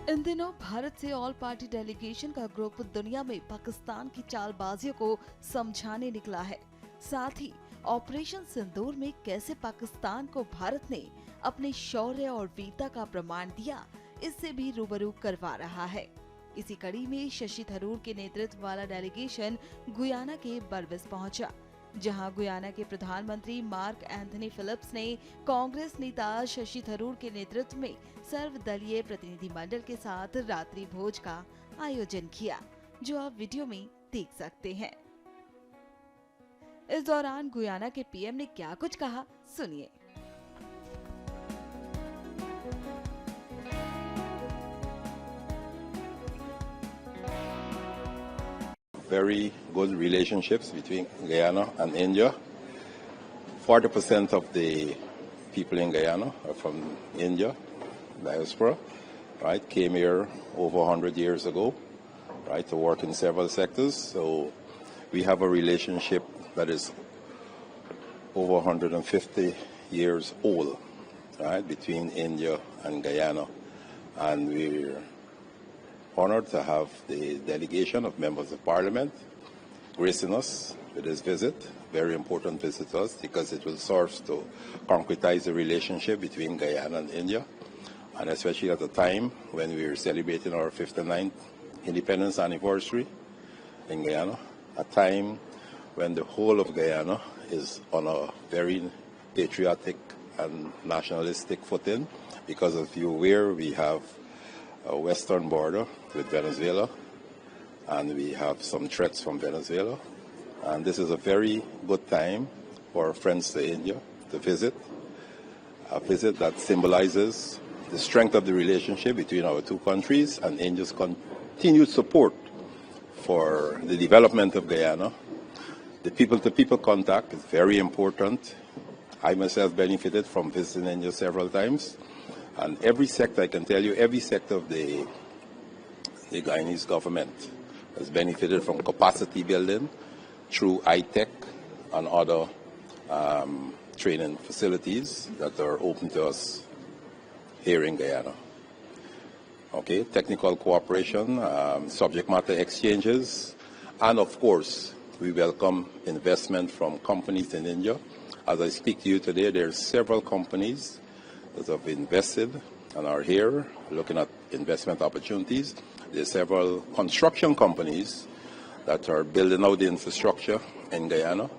इन दिनों भारत से all party delegation का ग्रुप दुनिया में पाकिस्तान की चालबाजियों को समझाने निकला है। साथ ही ऑपरेशन सिंदूर में कैसे पाकिस्तान को भारत ने अपने शौर्य और वीरता का प्रमाण दिया, इससे भी रूबरू करवा रहा है। इसी कड़ी में शशि थरूर के नेतृत्व वाला डेलीगेशन गुयाना के बरबस पहुंचा, जहां गुयाना के प्रधानमंत्री मार्क एंथनी फिलिप्स ने कांग्रेस नेता शशि थरूर के नेतृत्व में सर्वदलीय प्रतिनिधिमंडल के साथ रात्रि भोज का आयोजन किया, जो आप वीडियो में देख सकते हैं। इस दौरान गुयाना के पीएम ने क्या कुछ कहा, सुनिए। Very good relationships between Guyana and India. 40% of the people in Guyana are from India, diaspora, right? Came here over 100 years ago, right, to work in several sectors. So we have a relationship that is over 150 years old, right, between India and Guyana. And we're honored to have the delegation of members of parliament gracing us with this visit. Very important visit to us because it will serve to concretize the relationship between Guyana and India, and especially at a time when we are celebrating our 59th independence anniversary in Guyana, a time when the whole of Guyana is on a very patriotic and nationalistic footing, because if you're aware, we have a western border with Venezuela, and we have some threats from Venezuela. And this is a very good time for our friends to India to visit, a visit that symbolizes the strength of the relationship between our two countries and India's continued support for the development of Guyana. The people-to-people contact is very important. I myself benefited from visiting India several times. And every sector, I can tell you, every sector of the Guyanese government has benefited from capacity building through high-tech and other training facilities that are open to us here in Guyana. Okay, technical cooperation, subject matter exchanges, and of course, we welcome investment from companies in India. As I speak to you today, there are several companies that have invested and are here looking at investment opportunities. There are several construction companies that are building out the infrastructure in Guyana,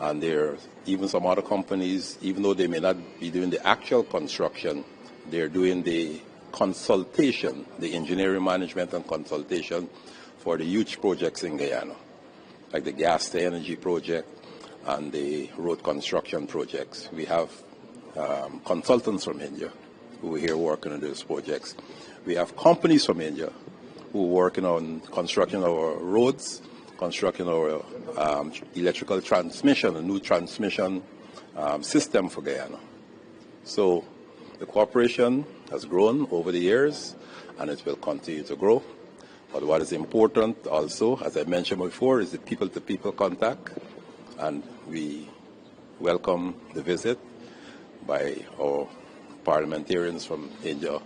and there are even some other companies, even though they may not be doing the actual construction, they're doing the consultation, the engineering management and consultation for the huge projects in Guyana, like the gas to energy project and the road construction projects. We have consultants from India who are here working on those projects. We have companies from India who are working on constructing our roads, constructing our electrical transmission, a new transmission system for Guyana. So the cooperation has grown over the years, and it will continue to grow. But what is important also, as I mentioned before, is the people-to-people contact, and we welcome the visit by our parliamentarians from India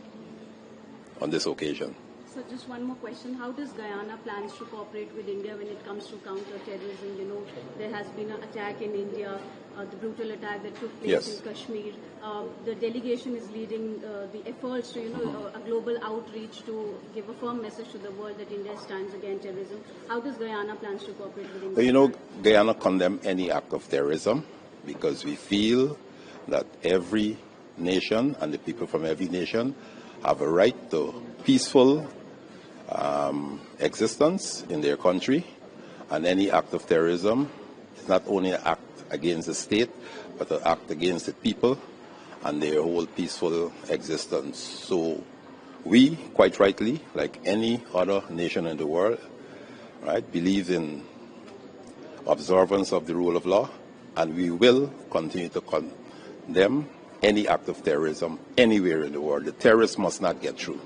on this occasion. So just one more question. How does Guyana plans to cooperate with India when it comes to counter-terrorism? You know, there has been an attack in India, the brutal attack that took place in Kashmir. The delegation is leading the efforts to, a global outreach to give a firm message to the world that India stands against terrorism. How does Guyana plans to cooperate with India? Well, Guyana condemns any act of terrorism because we feel that every nation and the people from every nation have a right to peaceful existence in their country, and any act of terrorism is not only an act against the state, but an act against the people and their whole peaceful existence. So we, quite rightly, like any other nation in the world, right, believe in observance of the rule of law, and we will continue to condemn any act of terrorism anywhere in the world. The terrorists must not get through.